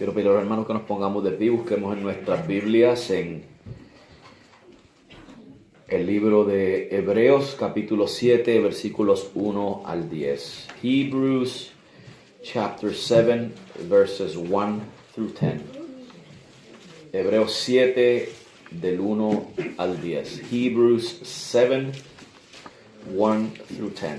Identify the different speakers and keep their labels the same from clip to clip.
Speaker 1: Quiero pedir a los hermanos que nos pongamos de pie, busquemos en nuestras Biblias en el libro de Hebreos, capítulo 7, versículos 1 al 10. Hebrews, chapter 7, verses 1 through 10. Hebreos 7, del 1 al 10. Hebrews 7, 1 through 10.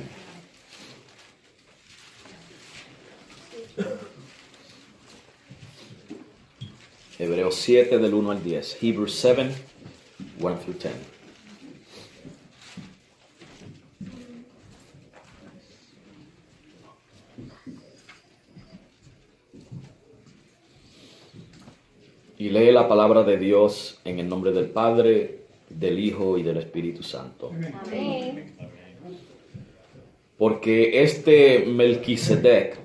Speaker 1: Hebreos 7 del 1 al 10. Hebrews 7, 1 through 10. Y lee la palabra de Dios en el nombre del Padre, del Hijo y del Espíritu Santo.
Speaker 2: Amén.
Speaker 1: Porque este Melquisedec,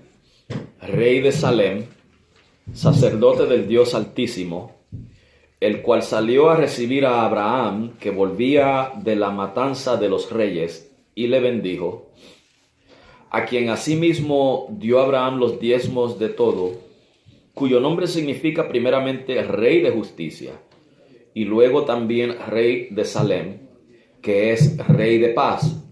Speaker 1: rey de Salem, sacerdote del Dios Altísimo, el cual salió a recibir a Abraham, que volvía de la matanza de los reyes, y le bendijo, a quien asimismo dio Abraham los diezmos de todo, cuyo nombre significa primeramente Rey de Justicia, y luego también Rey de Salem, que es Rey de Paz,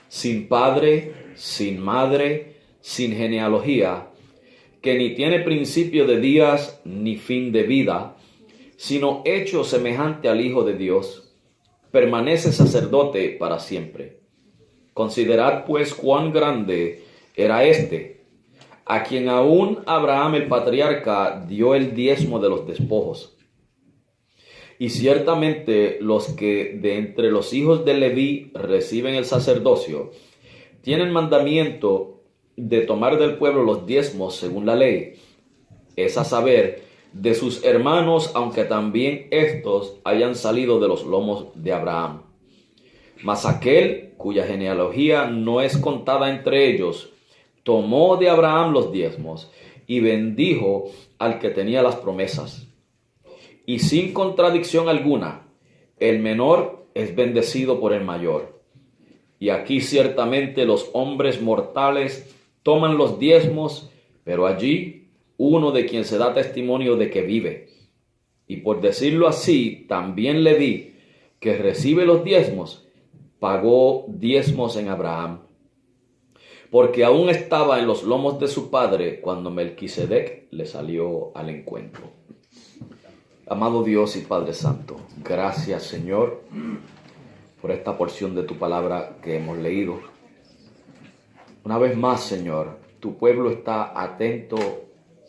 Speaker 1: sin padre, sin madre, sin genealogía, que ni tiene principio de días ni fin de vida, sino hecho semejante al Hijo de Dios, permanece sacerdote para siempre. Considerad pues cuán grande era éste, a quien aún Abraham el patriarca dio el diezmo de los despojos. Y ciertamente los que de entre los hijos de Leví reciben el sacerdocio, tienen mandamiento de tomar del pueblo los diezmos según la ley, es a saber, de sus hermanos, aunque también estos hayan salido de los lomos de Abraham. Mas aquel cuya genealogía no es contada entre ellos, tomó de Abraham los diezmos y bendijo al que tenía las promesas. Y sin contradicción alguna, el menor es bendecido por el mayor. Y aquí ciertamente los hombres mortales toman los diezmos, pero allí uno de quien se da testimonio de que vive. Y por decirlo así, también Leví, que recibe los diezmos, pagó diezmos en Abraham, porque aún estaba en los lomos de su padre cuando Melquisedec le salió al encuentro. Amado Dios y Padre Santo, gracias Señor por esta porción de tu palabra que hemos leído. Una vez más, Señor, tu pueblo está atento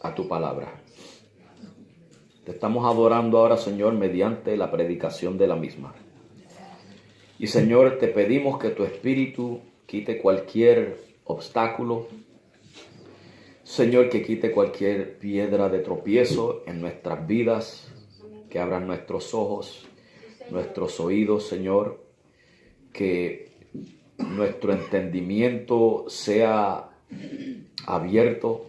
Speaker 1: a tu palabra. Te estamos adorando ahora, Señor, mediante la predicación de la misma. Y, Señor, te pedimos que tu Espíritu quite cualquier obstáculo. Señor, que quite cualquier piedra de tropiezo en nuestras vidas, que abran nuestros ojos, nuestros oídos, Señor, que nuestro entendimiento sea abierto,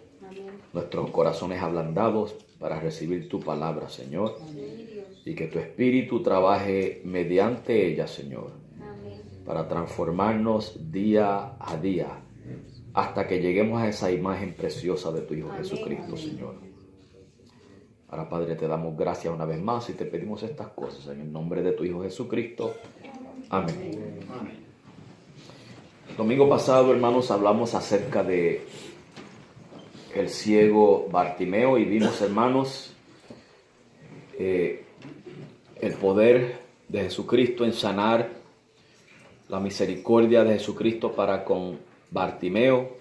Speaker 1: nuestros corazones ablandados para recibir tu palabra, Señor, y que tu Espíritu trabaje mediante ella, Señor, para transformarnos día a día, hasta que lleguemos a esa imagen preciosa de tu Hijo Jesucristo, Señor. Ahora, Padre, te damos gracias una vez más y te pedimos estas cosas en el nombre de tu Hijo Jesucristo. Amén. El domingo pasado, hermanos, hablamos acerca de el ciego Bartimeo y vimos, hermanos, el poder de Jesucristo en sanar, la misericordia de Jesucristo para con Bartimeo,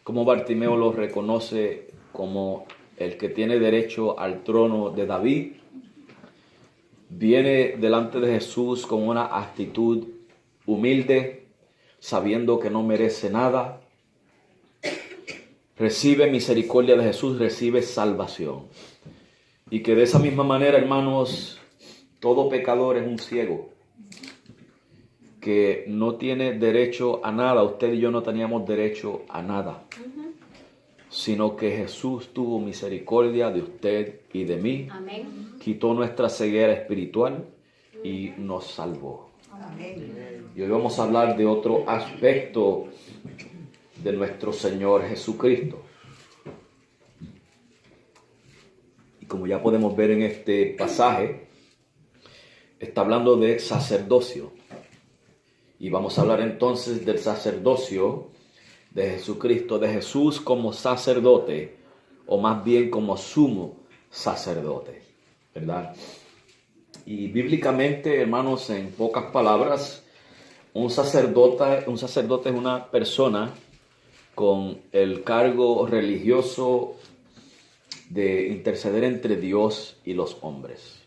Speaker 1: como Bartimeo lo reconoce como el que tiene derecho al trono de David. Viene delante de Jesús con una actitud humilde, sabiendo que no merece nada. Recibe misericordia de Jesús, recibe salvación. Y que de esa misma manera, hermanos, todo pecador es un ciego, que no tiene derecho a nada. Usted y yo no teníamos derecho a nada, sino que Jesús tuvo misericordia de usted y de mí.
Speaker 2: Amén.
Speaker 1: Quitó nuestra ceguera espiritual y nos salvó. Amén. Y hoy vamos a hablar de otro aspecto de nuestro Señor Jesucristo. como ya podemos ver en este pasaje, está hablando de sacerdocio. Y vamos a hablar entonces del sacerdocio de Jesucristo, de Jesús como sacerdote, o más bien como sumo sacerdote, ¿verdad? Y bíblicamente, hermanos, en pocas palabras, un sacerdote es una persona con el cargo religioso de interceder entre Dios y los hombres.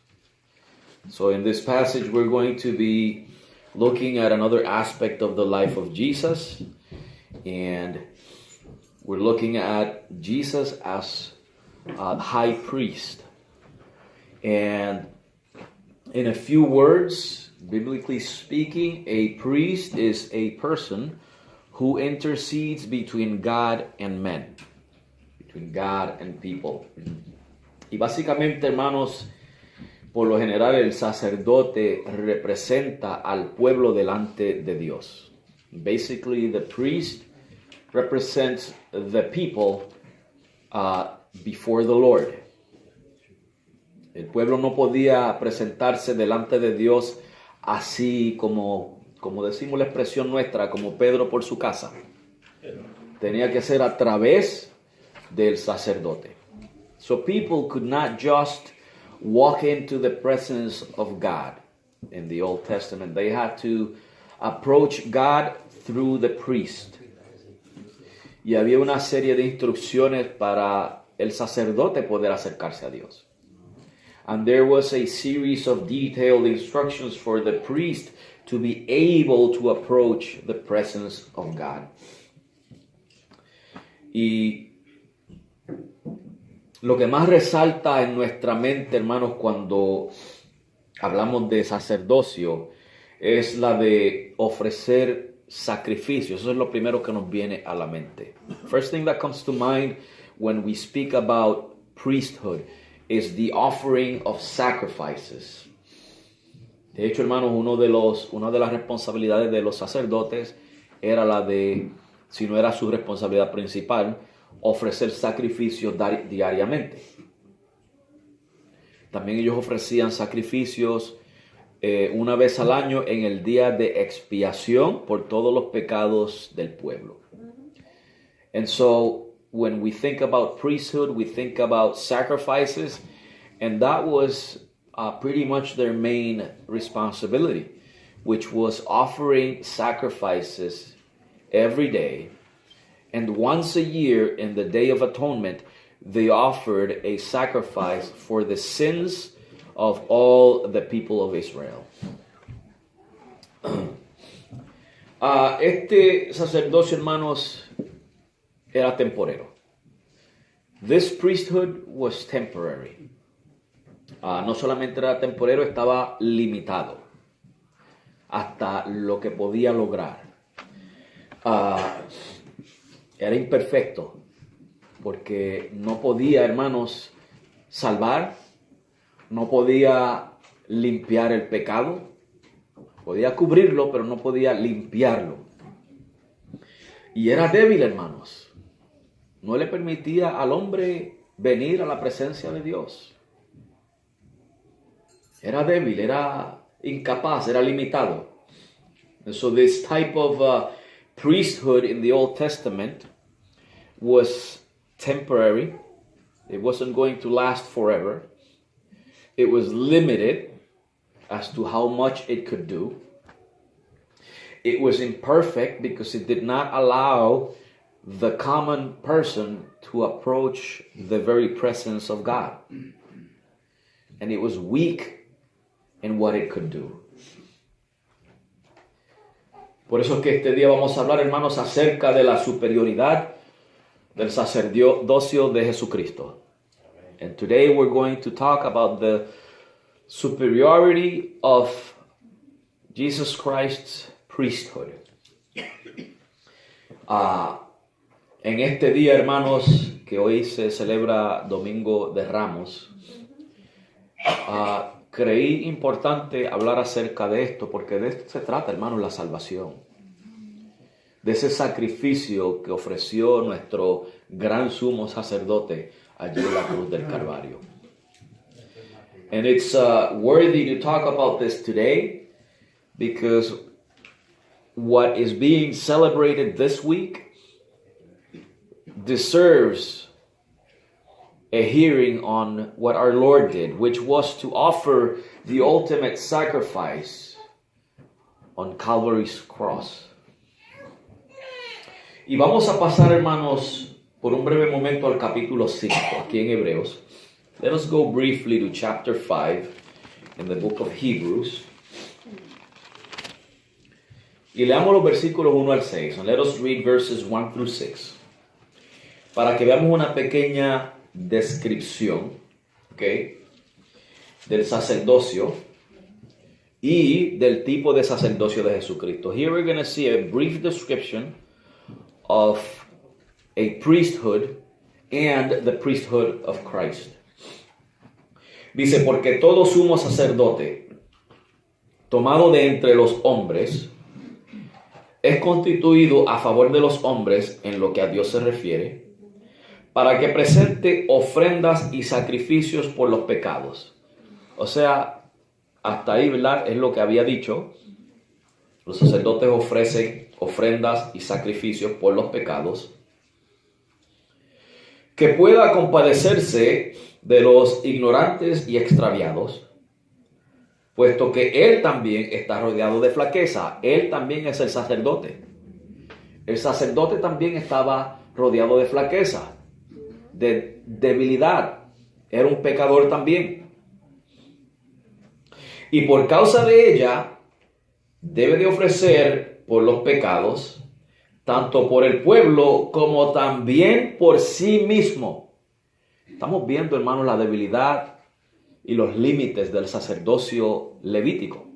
Speaker 1: So in this passage we're going to be looking at another aspect of the life of Jesus, and we're looking at Jesus as a high priest. And in a few words, biblically speaking, a priest is a person who intercedes between God and men, between God and people. Y básicamente, hermanos, por lo general el sacerdote representa al pueblo delante de Dios. Basically, the priest represents the people before the Lord. El pueblo no podía presentarse delante de Dios así como decimos la expresión nuestra, como Pedro por su casa. Tenía que ser a través del sacerdote. So people could not just walk into the presence of God in the Old Testament. They had to approach God through the priest. Y había una serie de instrucciones para el sacerdote poder acercarse a Dios. And there was a series of detailed instructions for the priest to be able to approach the presence of God. Y lo que más resalta en nuestra mente, hermanos, cuando hablamos de sacerdocio, es la de ofrecer sacrificios. Eso es lo primero que nos viene a la mente. First thing that comes to mind when we speak about priesthood is the offering of sacrifices. De hecho, hermanos, una de las responsabilidades de los sacerdotes era la de, si no era su responsabilidad principal, ofrecer sacrificios diariamente. También ellos ofrecían sacrificios una vez al año en el día de expiación por todos los pecados del pueblo. And so, when we think about priesthood, we think about sacrifices, and that was pretty much their main responsibility, which was offering sacrifices every day. And once a year, in the Day of Atonement, they offered a sacrifice for the sins of all the people of Israel. Este sacerdocio, hermanos, era temporero. This priesthood was temporary. No solamente era temporero, estaba limitado hasta lo que podía lograr. Era imperfecto porque no podía, hermanos, salvar, no podía limpiar el pecado, podía cubrirlo, pero no podía limpiarlo. Y era débil, hermanos. No le permitía al hombre venir a la presencia de Dios. Era débil, era incapaz, era limitado. And so this type of priesthood in the Old Testament was temporary. It wasn't going to last forever. It was limited as to how much it could do. It was imperfect because it did not allow the common person to approach the very presence of God. And it was weak in what it could do. Por eso es que este día vamos a hablar, hermanos, acerca de la superioridad del sacerdocio de Jesucristo. And today we're going to talk about the superiority of Jesus Christ's priesthood. En este día, hermanos, que hoy se celebra Domingo de Ramos, creí importante hablar acerca de esto, porque de esto se trata, hermanos, la salvación. De ese sacrificio que ofreció nuestro gran sumo sacerdote allí en la cruz del Calvario. And it's worthy to talk about this today because what is being celebrated this week deserves a hearing on what our Lord did, which was to offer the ultimate sacrifice on Calvary's cross. Y vamos a pasar, hermanos, por un breve momento al capítulo 5, aquí en Hebreos. Let us go briefly to chapter 5 in the book of Hebrews. Y leamos los versículos 1 al 6. And let us read verses 1 through 6. Para que veamos una pequeña descripción, ¿okay?, del sacerdocio y del tipo de sacerdocio de Jesucristo. Here we're going to see a brief description of a priesthood and the priesthood of Christ. Dice, porque todo sumo sacerdote tomado de entre los hombres es constituido a favor de los hombres en lo que a Dios se refiere, para que presente ofrendas y sacrificios por los pecados. O sea, hasta ahí, ¿verdad?, es lo que había dicho. Los sacerdotes ofrecen ofrendas y sacrificios por los pecados, que pueda compadecerse de los ignorantes y extraviados, puesto que él también está rodeado de flaqueza. Él también es el sacerdote. El sacerdote también estaba rodeado de flaqueza, de debilidad. Era un pecador también. Y por causa de ella, debe de ofrecer por los pecados, tanto por el pueblo como también por sí mismo. Estamos viendo, hermanos, la debilidad y los límites del sacerdocio levítico.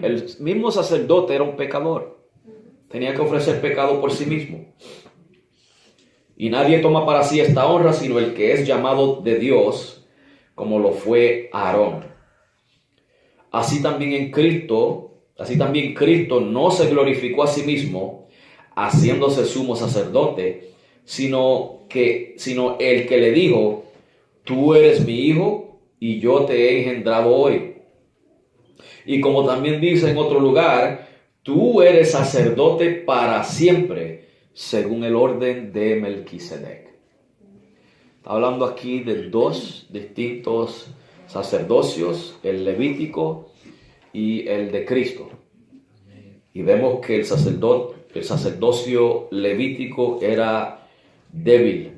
Speaker 1: El mismo sacerdote era un pecador. Tenía que ofrecer pecado por sí mismo. Y nadie toma para sí esta honra, sino el que es llamado de Dios, como lo fue Aarón. Así también Cristo no se glorificó a sí mismo, haciéndose sumo sacerdote, sino el que le dijo, tú eres mi hijo y yo te he engendrado hoy. Y como también dice en otro lugar, tú eres sacerdote para siempre, según el orden de Melquisedec. Está hablando aquí de dos distintos sacerdocios, el levítico y el de Cristo. Y vemos que el sacerdocio levítico era débil,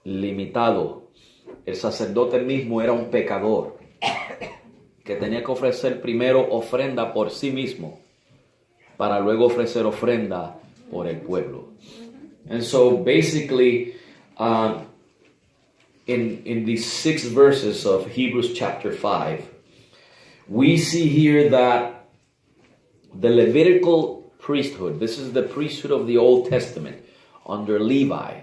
Speaker 1: limitado. El sacerdote mismo era un pecador que tenía que ofrecer primero ofrenda por sí mismo para luego ofrecer ofrenda por el pueblo. And so basically, in these 6 verses of Hebrews chapter 5, we see here that the Levitical priesthood, this is the priesthood of the Old Testament under Levi,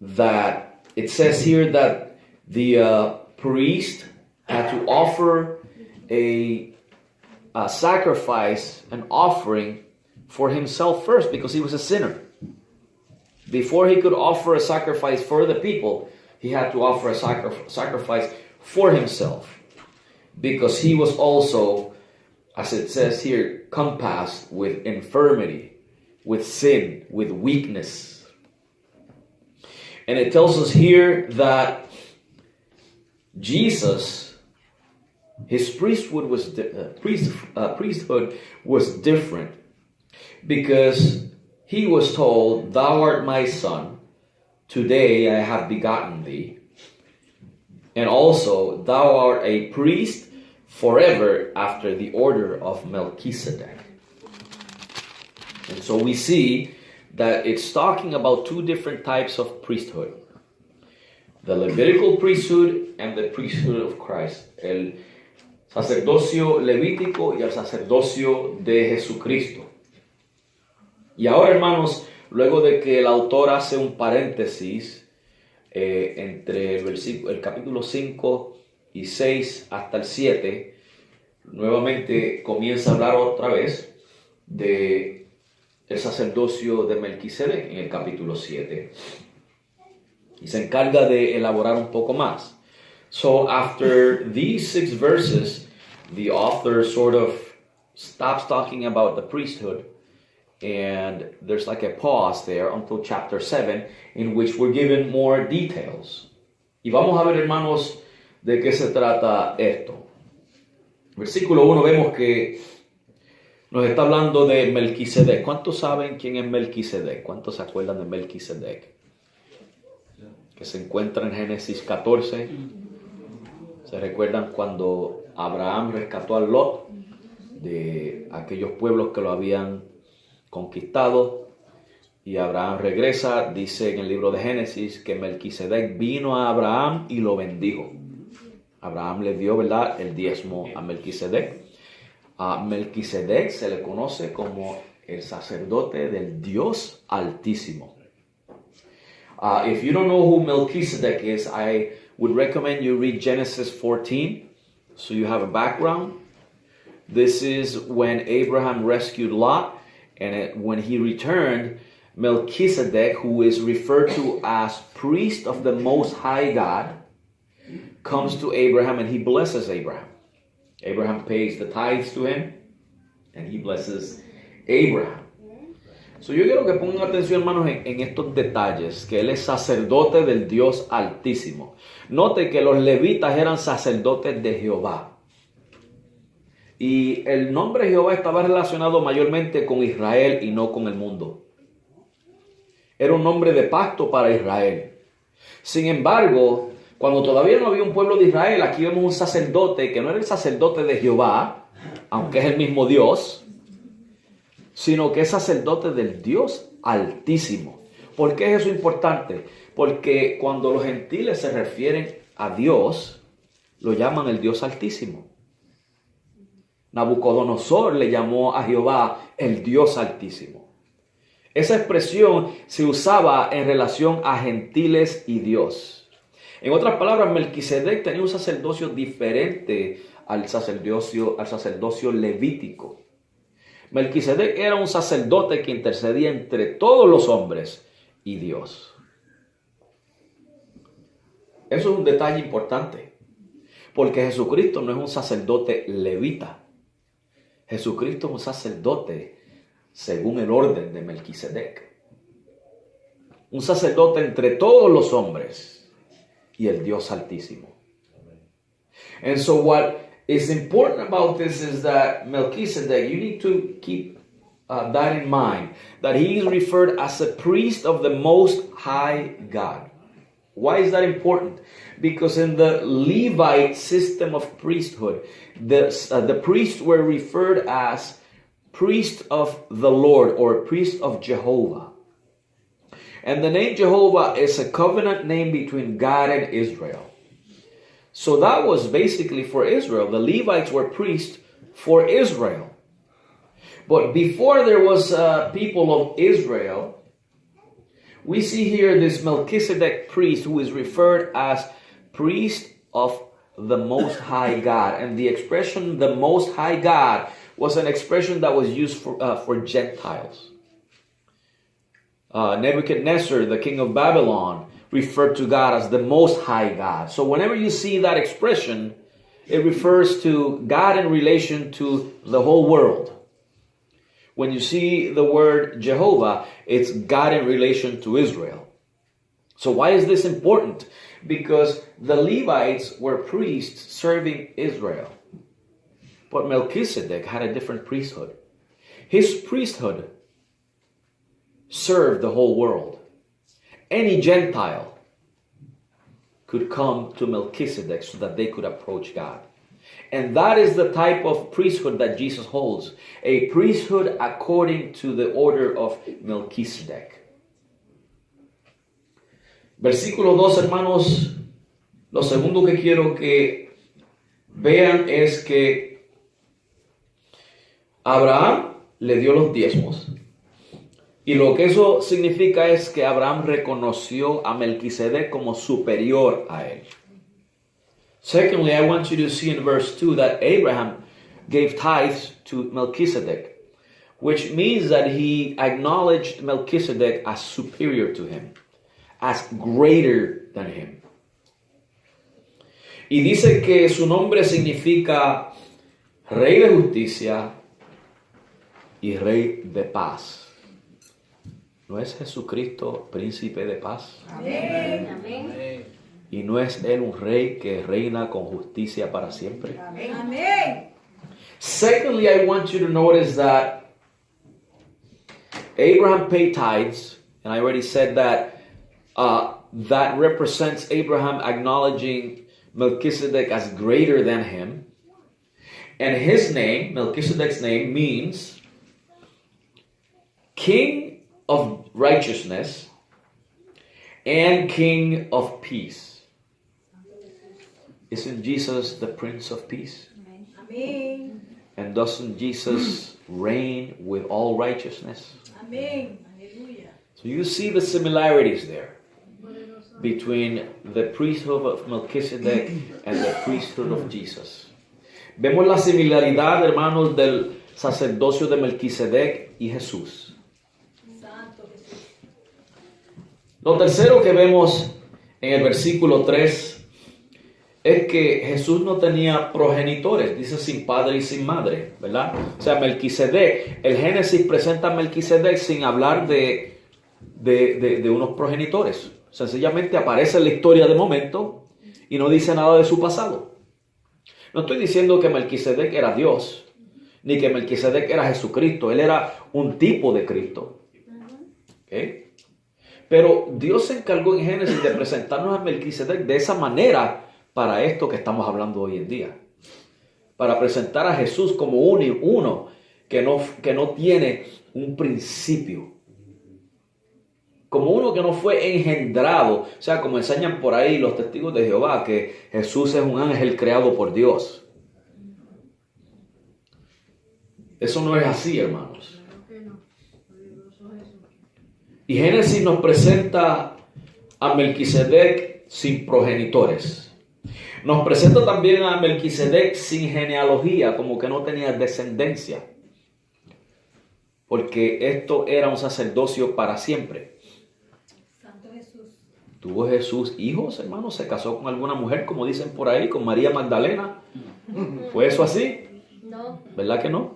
Speaker 1: that it says here that the priest had to offer a sacrifice, an offering for himself first, because he was a sinner. Before he could offer a sacrifice for the people, he had to offer a sacrifice for himself, because he was also, as it says here, compassed with infirmity, with sin, with weakness. And it tells us here that Jesus, his priesthood was different, because he was told, thou art my son, today I have begotten thee. And also, thou art a priest forever after the order of Melchizedek. And so we see that it's talking about 2 different types of priesthood. The Levitical priesthood and the priesthood of Christ. El sacerdocio levítico y el sacerdocio de Jesucristo. Y ahora, hermanos, luego de que el autor hace un paréntesis entre el capítulo 5 y 6 hasta el 7, nuevamente comienza a hablar otra vez de el sacerdocio de Melquisedec en el capítulo 7. y se encarga de elaborar un poco más. So after these 6 verses, the author sort of stops talking about the priesthood, and there's like a pause there until chapter 7, in which we're given more details. Y vamos a ver, hermanos, de qué se trata esto. Versículo 1 vemos que nos está hablando de Melquisedec. ¿Cuántos saben quién es Melquisedec? ¿Cuántos se acuerdan de Melquisedec? Que se encuentra en Génesis 14. ¿Se recuerdan cuando Abraham rescató a Lot de aquellos pueblos que lo habían conquistado? Y Abraham regresa, dice en el libro de Génesis que Melquisedec vino a Abraham y lo bendijo. Abraham le dio, ¿verdad?, el diezmo a Melquisedec. A Melquisedec se le conoce como el sacerdote del Dios Altísimo. If you don't know who Melchizedek is, I would recommend you read Genesis 14, so you have a background. This is when Abraham rescued Lot, and when he returned, Melchizedek, who is referred to as priest of the Most High God, comes to Abraham and he blesses Abraham. Abraham pays the tithes to him, and he blesses Abraham. So yo quiero que pongan atención, hermanos, en estos detalles, que él es sacerdote del Dios Altísimo. Note que los levitas eran sacerdotes de Jehová. Y el nombre Jehová estaba relacionado mayormente con Israel y no con el mundo. Era un nombre de pacto para Israel. Sin embargo, cuando todavía no había un pueblo de Israel, aquí vemos un sacerdote que no era el sacerdote de Jehová, aunque es el mismo Dios, sino que es sacerdote del Dios Altísimo. ¿Por qué es eso importante? Porque cuando los gentiles se refieren a Dios, lo llaman el Dios Altísimo. Nabucodonosor le llamó a Jehová el Dios Altísimo. Esa expresión se usaba en relación a gentiles y Dios. En otras palabras, Melquisedec tenía un sacerdocio diferente al sacerdocio levítico. Melquisedec era un sacerdote que intercedía entre todos los hombres y Dios. Eso es un detalle importante, porque Jesucristo no es un sacerdote levita. Jesucristo es un sacerdote según el orden de Melquisedec. Un sacerdote entre todos los hombres y el Dios Altísimo. And so what is important about this is that Melchizedek, you need to keep that in mind, that he is referred as a priest of the Most High God. Why is that important? Because in the Levite system of priesthood, the priests were referred as priest of the Lord or priest of Jehovah. And the name Jehovah is a covenant name between God and Israel. So that was basically for Israel. The Levites were priests for Israel. But before there was people of Israel, we see here this Melchizedek priest who is referred as priest of the Most High God. And the expression the Most High God was an expression that was used for Gentiles. Nebuchadnezzar, the king of Babylon, referred to God as the Most High God. So whenever you see that expression, it refers to God in relation to the whole world. When you see the word Jehovah, it's God in relation to Israel. So why is this important? Because the Levites were priests serving Israel. But Melchizedek had a different priesthood. His priesthood served the whole world. Any Gentile could come to Melchizedek so that they could approach God. And that is the type of priesthood that Jesus holds. A priesthood according to the order of Melchizedek. Versículo 2, hermanos. Lo segundo que quiero que vean es que Abraham le dio los diezmos. Y lo que eso significa es que Abraham reconoció a Melquisedec como superior a él. Secondly, I want you to see in verse 2 that Abraham gave tithes to Melchizedek, which means that he acknowledged Melchizedek as superior to him, as greater than him. Y dice que su nombre significa Rey de Justicia y Rey de Paz. ¿No es Jesucristo príncipe de paz?
Speaker 2: Amén. Amén.
Speaker 1: ¿Y no es Él un rey que reina con justicia para siempre?
Speaker 2: Amén. Amén.
Speaker 1: Secondly, I want you to notice that Abraham paid tithes, and I already said that that represents Abraham acknowledging Melchizedek as greater than him. And his name, Melchizedek's name, means King of Righteousness and King of Peace. Isn't Jesus the Prince of Peace?
Speaker 2: Amén.
Speaker 1: And doesn't Jesus reign with all righteousness?
Speaker 2: Amén. Aleluya.
Speaker 1: So you see the similarities there between the priesthood of Melchizedek and the priesthood of Jesus. Vemos la similaridad, hermanos, del sacerdocio de Melquisedec y Jesús.
Speaker 2: Santo Jesús.
Speaker 1: Lo tercero que vemos en el versículo 3 es que Jesús no tenía progenitores, dice sin padre y sin madre, ¿verdad? O sea, Melquisedec, el Génesis presenta a Melquisedec sin hablar de unos progenitores. Sencillamente aparece en la historia de momento y no dice nada de su pasado. No estoy diciendo que Melquisedec era Dios, ni que Melquisedec era Jesucristo. Él era un tipo de Cristo. ¿Okay? Pero Dios se encargó en Génesis de presentarnos a Melquisedec de esa manera para esto que estamos hablando hoy en día. Para presentar a Jesús como uno que no tiene un principio. Como uno que no fue engendrado. O sea, como enseñan por ahí los testigos de Jehová, que Jesús es un ángel creado por Dios. Eso no es así, hermanos. Y Génesis nos presenta a Melquisedec sin progenitores. Nos presenta también a Melquisedec sin genealogía, como que no tenía descendencia. Porque esto era un sacerdocio para siempre. ¿Tuvo Jesús hijos, hermanos? ¿Se casó con alguna mujer, como dicen por ahí, con María Magdalena? ¿Fue eso así?
Speaker 2: No.
Speaker 1: ¿Verdad que no?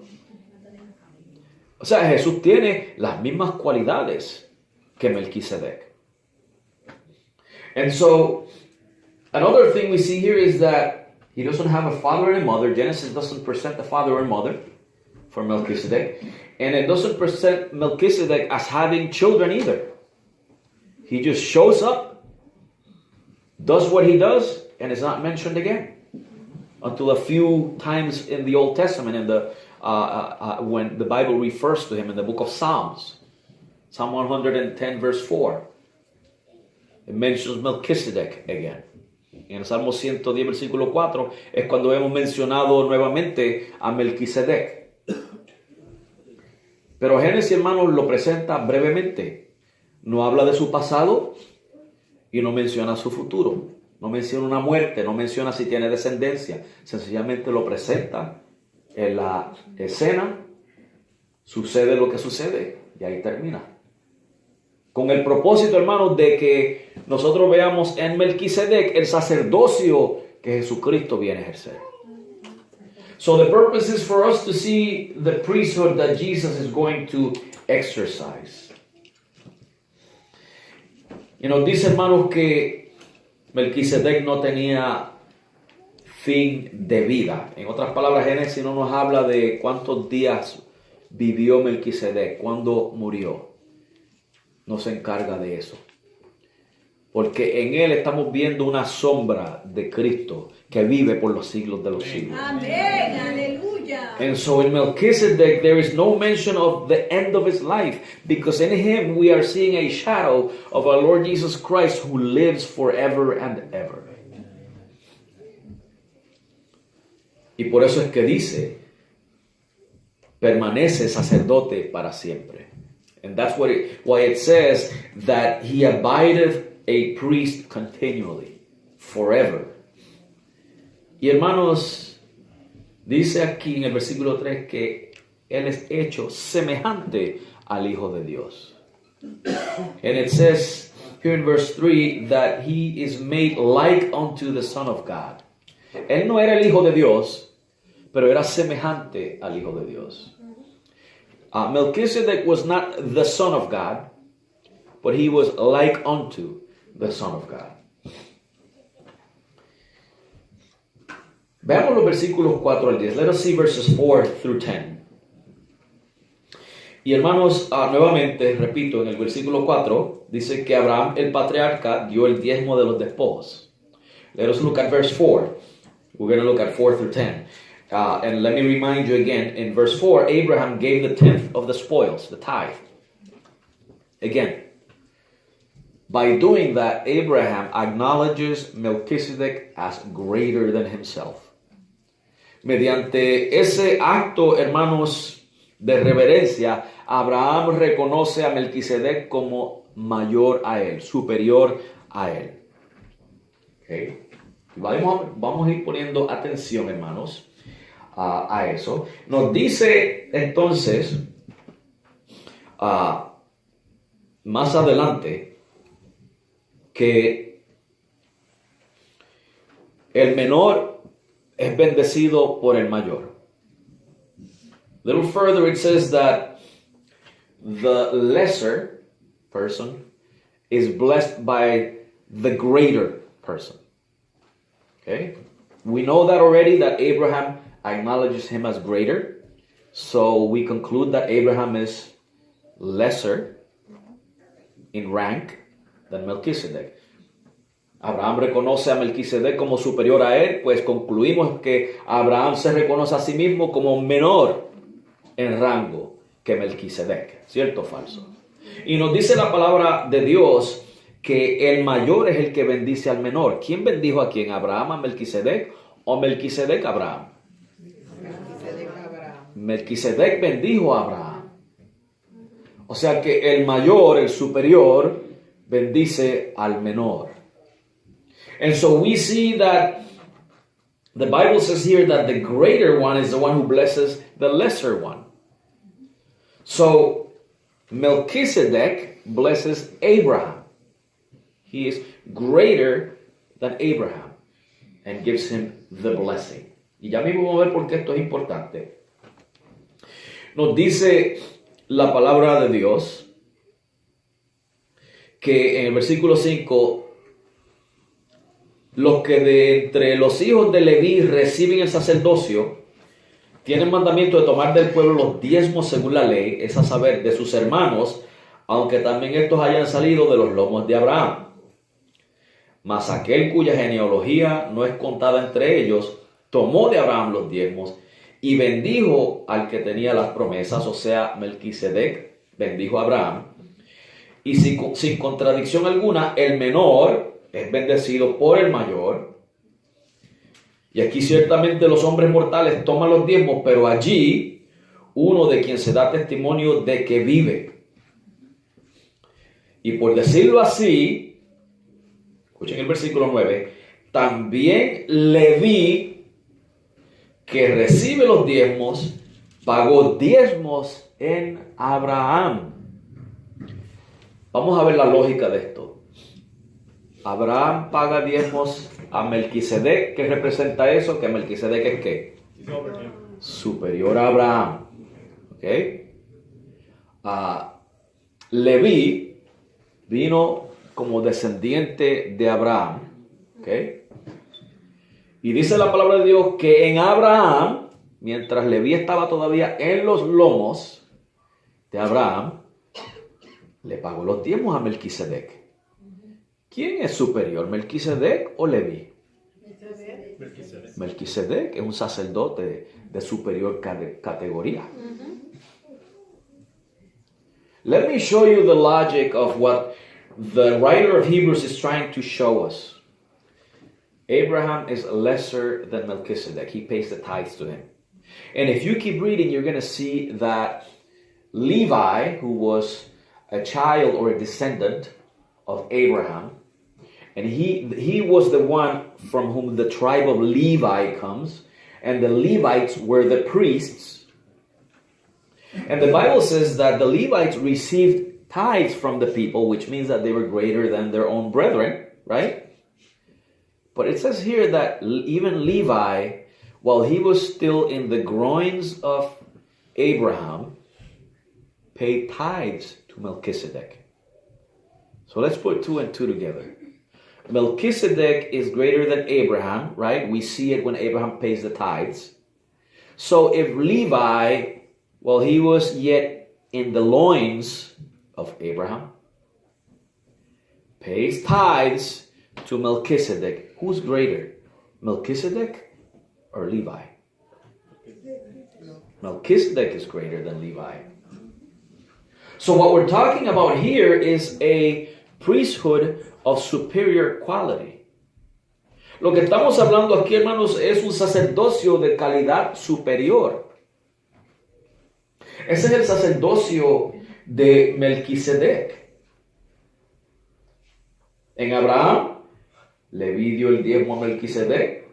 Speaker 1: O sea, Jesús tiene las mismas cualidades que Melquisedec. And so, another thing we see here is that he doesn't have a father and a mother. Genesis doesn't present a father and mother for Melchizedek. And it doesn't present Melchizedek as having children either. He just shows up, does what he does, and is not mentioned again until a few times in the Old Testament, in the when the Bible refers to him in the book of Psalms, Psalm 110 verse 4. It mentions Melchizedek again. En el Salmo 110 versículo 4 es cuando hemos mencionado nuevamente a Melquisedec. Pero Génesis, hermanos, lo presenta brevemente. No habla de su pasado y no menciona su futuro. No menciona una muerte, no menciona si tiene descendencia. Sencillamente lo presenta en la escena. Sucede lo que sucede y ahí termina. Con el propósito, hermanos, de que nosotros veamos en Melquisedec el sacerdocio que Jesucristo viene a ejercer. So the purpose is for us to see the priesthood that Jesus is going to exercise. Y nos dice, hermanos, que Melquisedec no tenía fin de vida. En otras palabras, Génesis no nos habla de cuántos días vivió Melquisedec, cuándo murió. No se encarga de eso. Porque en él estamos viendo una sombra de Cristo que vive por los siglos de los siglos.
Speaker 2: Amén, aleluya.
Speaker 1: And so in Melchizedek there is no mention of the end of his life, because in him we are seeing a shadow of our Lord Jesus Christ who lives forever and ever. Y por eso es que dice, permanece sacerdote para siempre. And that's why it says that he abideth a priest continually, forever. Y hermanos, dice aquí en el versículo 3 que él es hecho semejante al Hijo de Dios. And it says here in verse 3 that he is made like unto the Son of God. Él no era el Hijo de Dios, pero era semejante al Hijo de Dios. Melchizedek was not the Son of God, but he was like unto the Son of God. Veamos los versículos 4 al 10. Let us see verses 4 through 10. Y hermanos, nuevamente, repito, en el versículo 4, dice que Abraham, el patriarca, dio el diezmo de los despojos. Let us look at verse 4. We're going to look at 4 through 10. And let me remind you again, in verse 4, Abraham gave the tenth of the spoils, the tithe. Again, by doing that, Abraham acknowledges Melchizedek as greater than himself. Mediante ese acto, hermanos, de reverencia, Abraham reconoce a Melquisedec como mayor a él, superior a él. Okay. Vamos a ir poniendo atención, hermanos, a eso. Nos dice entonces, más adelante, que el menor es bendecido por el mayor. A little further it says that the lesser person is blessed by the greater person. Okay? We know that already, that Abraham acknowledges him as greater. So we conclude that Abraham is lesser in rank than Melchizedek. Abraham reconoce a Melquisedec como superior a él, pues concluimos que Abraham se reconoce a sí mismo como menor en rango que Melquisedec. ¿Cierto o falso? Y nos dice la palabra de Dios que el mayor es el que bendice al menor. ¿Quién bendijo a quién? ¿Abraham a Melquisedec o Melquisedec a Abraham? Melquisedec bendijo a Abraham. O sea que el mayor, el superior, bendice al menor. And so we see that the Bible says here that the greater one is the one who blesses the lesser one. So Melchizedek blesses Abraham. He is greater than Abraham and gives him the blessing. Y ya mismo vamos a ver por qué esto es importante. Nos dice la palabra de Dios que en el versículo 5, los que de entre los hijos de Leví reciben el sacerdocio tienen mandamiento de tomar del pueblo los diezmos según la ley, es a saber, de sus hermanos, aunque también estos hayan salido de los lomos de Abraham. Mas aquel cuya genealogía no es contada entre ellos, tomó de Abraham los diezmos y bendijo al que tenía las promesas, o sea, Melquisedec bendijo a Abraham. Y sin contradicción alguna, el menor es bendecido por el mayor. Y aquí ciertamente los hombres mortales toman los diezmos, pero allí uno de quien se da testimonio de que vive. Y por decirlo así, escuchen el versículo 9, también Leví, que recibe los diezmos, pagó diezmos en Abraham. Vamos a ver la lógica de esto. Abraham paga diezmos a Melquisedec. ¿Qué representa eso? Que Melquisedec es ¿qué? Superior a Abraham. ¿Ok? Leví vino como descendiente de Abraham. ¿Ok? Y dice la palabra de Dios que en Abraham, mientras Leví estaba todavía en los lomos de Abraham, le pagó los diezmos a Melquisedec. ¿Quién es superior, Melquisedec o Leví? Melquisedec es un sacerdote de superior categoría. Let me show you the logic of what the writer of Hebrews is trying to show us. Abraham is lesser than Melchizedek. He pays the tithes to him. And if you keep reading, you're going to see that Levi, who was a child or a descendant of Abraham, and he was the one from whom the tribe of Levi comes, and the Levites were the priests. And the Bible says that the Levites received tithes from the people, which means that they were greater than their own brethren, right? But it says here that even Levi, while he was still in the groins of Abraham, paid tithes to Melchizedek. So let's put 2 and 2 together. Melchizedek is greater than Abraham, right? We see it when Abraham pays the tithes. So if Levi, well, he was yet in the loins of Abraham, pays tithes to Melchizedek, who's greater, Melchizedek or Levi? Melchizedek is greater than Levi. So what we're talking about here is a priesthood of superior quality. Lo que estamos hablando aquí, hermanos, es un sacerdocio de calidad superior. Ese es el sacerdocio de Melquisedec. En Abraham, Leví dio el diezmo a Melquisedec.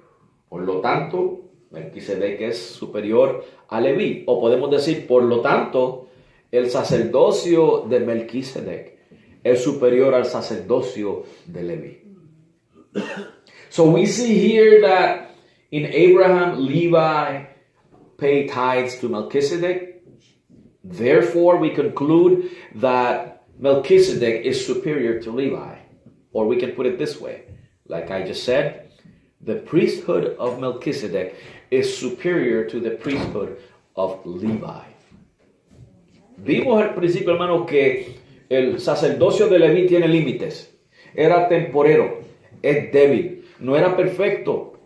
Speaker 1: Por lo tanto, Melquisedec es superior a Leví. O podemos decir, por lo tanto, el sacerdocio de Melquisedec es superior al sacerdocio de Leví. So we see here that in Abraham, Levi paid tithes to Melchizedek. Therefore, we conclude that Melchizedek is superior to Levi. Or we can put it this way. Like I just said, the priesthood of Melchizedek is superior to the priesthood of Levi. Vimos al principio, hermanos, que el sacerdocio de Leví tiene límites. Era temporero, es débil. No era perfecto.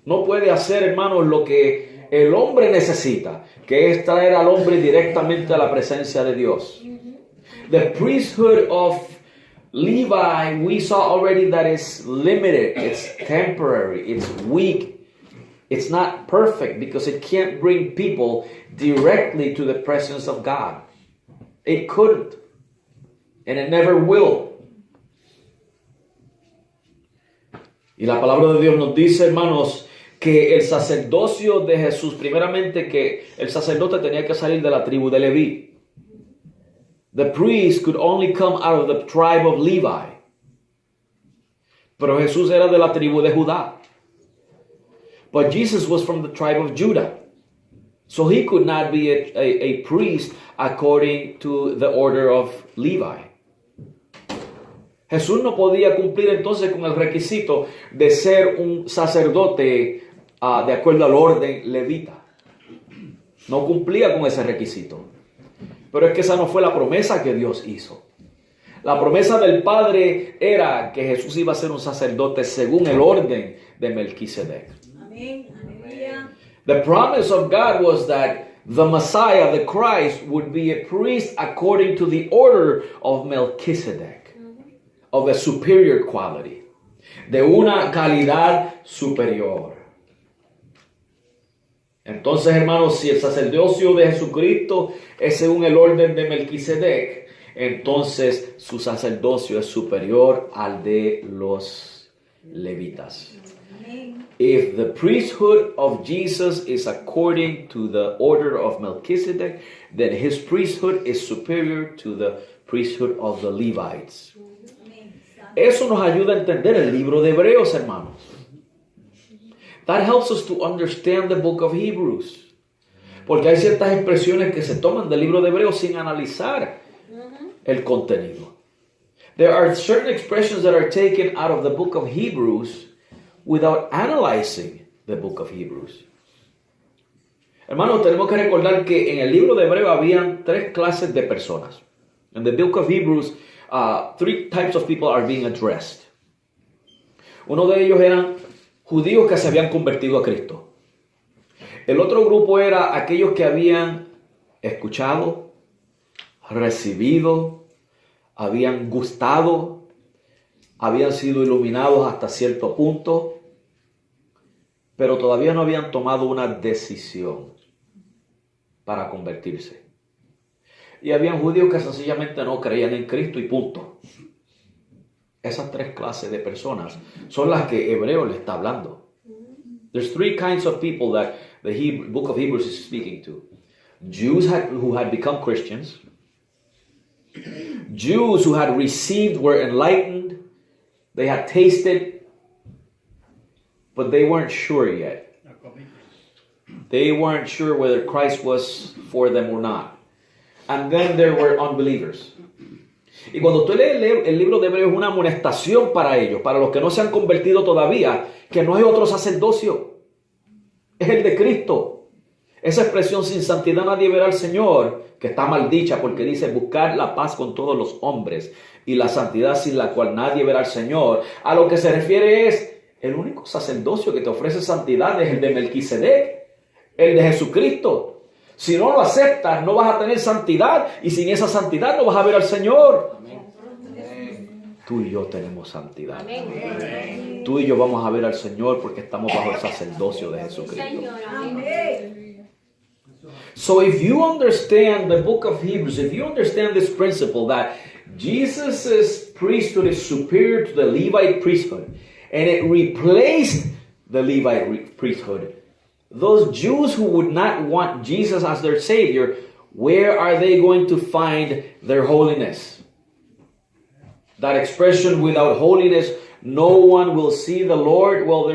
Speaker 1: No puede hacer, hermanos, lo que el hombre necesita, que es traer al hombre directamente a la presencia de Dios. The priesthood of Levi, we saw already that it's limited, it's temporary, it's weak. It's not perfect because it can't bring people directly to the presence of God. It couldn't, and it never will. Y la palabra de Dios nos dice, hermanos, que el sacerdocio de Jesús, primeramente que el sacerdote tenía que salir de la tribu de Leví. The priest could only come out of the tribe of Levi. Pero Jesús era de la tribu de Judá. But Jesus was from the tribe of Judah. So he could not be a priest according to the order of Levi. Jesús no podía cumplir entonces con el requisito de ser un sacerdote de acuerdo al orden levita. No cumplía con ese requisito. Pero es que esa no fue la promesa que Dios hizo. La promesa del Padre era que Jesús iba a ser un sacerdote según el orden de Melquisedec.
Speaker 2: Amén. Aleluya.
Speaker 1: The promise of God was that the Messiah, the Christ, would be a priest according to the order of Melchizedek. Of a superior quality, de una calidad superior. Entonces, hermanos, si el sacerdocio de Jesucristo es según el orden de Melquisedec, entonces su sacerdocio es superior al de los levitas. If the priesthood of Jesus is according to the order of Melchizedek, then his priesthood is superior to the priesthood of the Levites. Eso nos ayuda a entender el libro de Hebreos, hermanos. That helps us to understand the book of Hebrews. Porque hay ciertas expresiones que se toman del libro de Hebreos sin analizar el contenido. There are certain expressions that are taken out of the book of Hebrews without analyzing the book of Hebrews. Hermanos, tenemos que recordar que en el libro de Hebreos habían 3 clases de personas. In the book of Hebrews, 3 types of people are being addressed. Uno de ellos eran judíos que se habían convertido a Cristo. El otro grupo era aquellos que habían escuchado, recibido, habían gustado, habían sido iluminados hasta cierto punto, pero todavía no habían tomado una decisión para convertirse. Y habían judíos que sencillamente no creían en Cristo y punto. Esas 3 clases de personas son las que Hebreo le está hablando. There's 3 kinds of people that the book of Hebrews is speaking to. Jews who had become Christians, Jews who had received were enlightened. They had tasted, but they weren't sure yet. They weren't sure whether Christ was for them or not. And then there were unbelievers. Y cuando usted lee el libro de Hebreos es una amonestación para ellos, para los que no se han convertido todavía, que no hay otro sacerdocio. Es el de Cristo. Esa expresión sin santidad nadie verá al Señor, que está mal dicha porque dice buscar la paz con todos los hombres y la santidad sin la cual nadie verá al Señor. A lo que se refiere es el único sacerdocio que te ofrece santidad es el de Melquisedec, el de Jesucristo. Si no lo aceptas, no vas a tener santidad y sin esa santidad no vas a ver al Señor. Amén. Tú y yo tenemos santidad. Amén. Tú y yo vamos a ver al Señor porque estamos bajo el sacerdocio de Jesucristo. Amén. So if you understand the book of Hebrews, if you understand this principle that Jesus' priesthood is superior to the Levite priesthood and it replaced the Levite priesthood, those Jews who would not want Jesus as their Savior, where are they going to find their holiness? That expression, without holiness, no one will see the Lord. Well,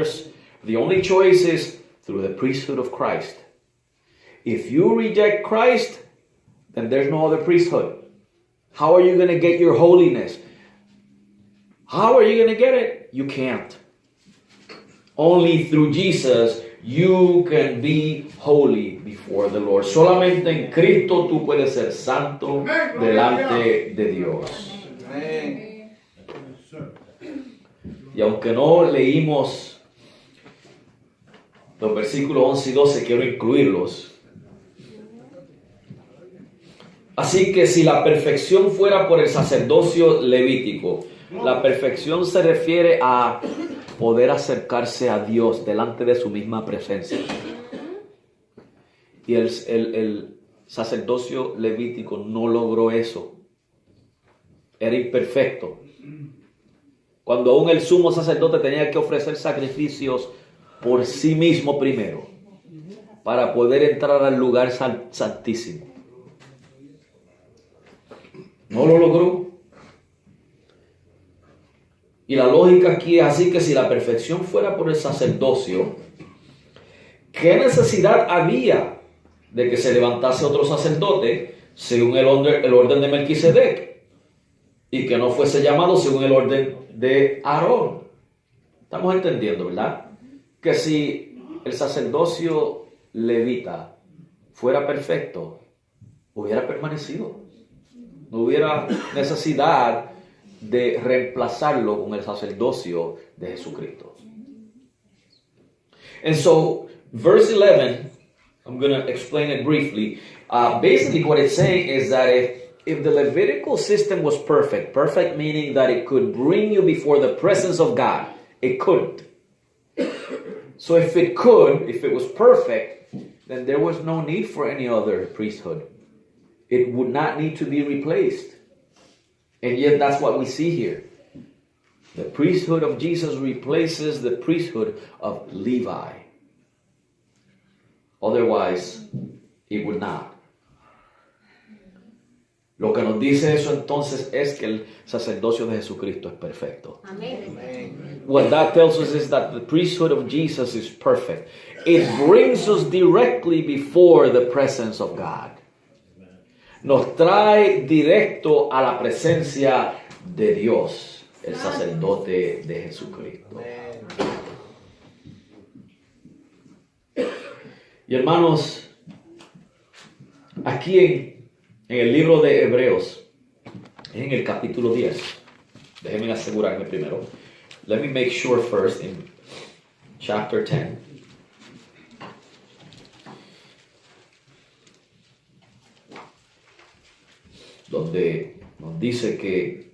Speaker 1: the only choice is through the priesthood of Christ. If you reject Christ, then there's no other priesthood. How are you going to get your holiness? How are you going to get it? You can't. Only through Jesus you can be holy before the Lord. Solamente en Cristo tú puedes ser santo delante de Dios. Y aunque no leímos los versículos 11 y 12, quiero incluirlos. Así que si la perfección fuera por el sacerdocio levítico, la perfección se refiere a poder acercarse a Dios delante de su misma presencia. Y el sacerdocio levítico no logró eso. Era imperfecto. Cuando aún el sumo sacerdote tenía que ofrecer sacrificios por sí mismo primero, para poder entrar al lugar santísimo. No lo logró. Y la lógica aquí es así que si la perfección fuera por el sacerdocio, ¿qué necesidad había de que se levantase otro sacerdote según el orden de Melquisedec y que no fuese llamado según el orden de Aarón? Estamos entendiendo, ¿verdad? Que si el sacerdocio levita fuera perfecto, hubiera permanecido. No hubiera necesidad de reemplazarlo con el sacerdocio de Jesucristo. And so, verse 11, I'm going to explain it briefly. Basically, what it's saying is that if the Levitical system was perfect meaning that it could bring you before the presence of God, it couldn't. So if it was perfect, then there was no need for any other priesthood. It would not need to be replaced. And yet that's what we see here. The priesthood of Jesus replaces the priesthood of Levi. Otherwise, it would not. Lo que nos dice eso entonces es que el sacerdocio de Jesucristo es perfecto. Amen. What that tells us is that the priesthood of Jesus is perfect. It brings us directly before the presence of God. Nos trae directo a la presencia de Dios, el sacerdote de Jesucristo. Y hermanos, aquí en el libro de Hebreos, en el capítulo 10, déjenme asegurarme primero. Let me make sure first in chapter 10. Donde nos dice que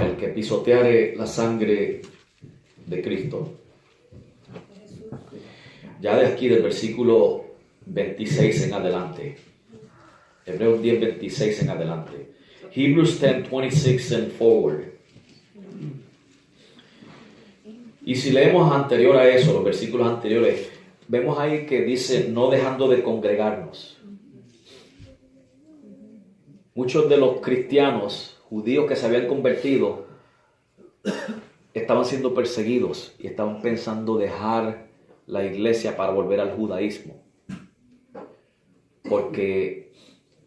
Speaker 1: el que pisoteare la sangre de Cristo, ya de aquí del versículo 26 en adelante, Hebreos 10, 26 en adelante, Hebrews 10, 26 and forward. Y si leemos anterior a eso, los versículos anteriores, vemos ahí que dice no dejando de congregarnos. muchos de los cristianos, judíos que se habían convertido, estaban siendo perseguidos y estaban pensando dejar la iglesia para volver al judaísmo. Porque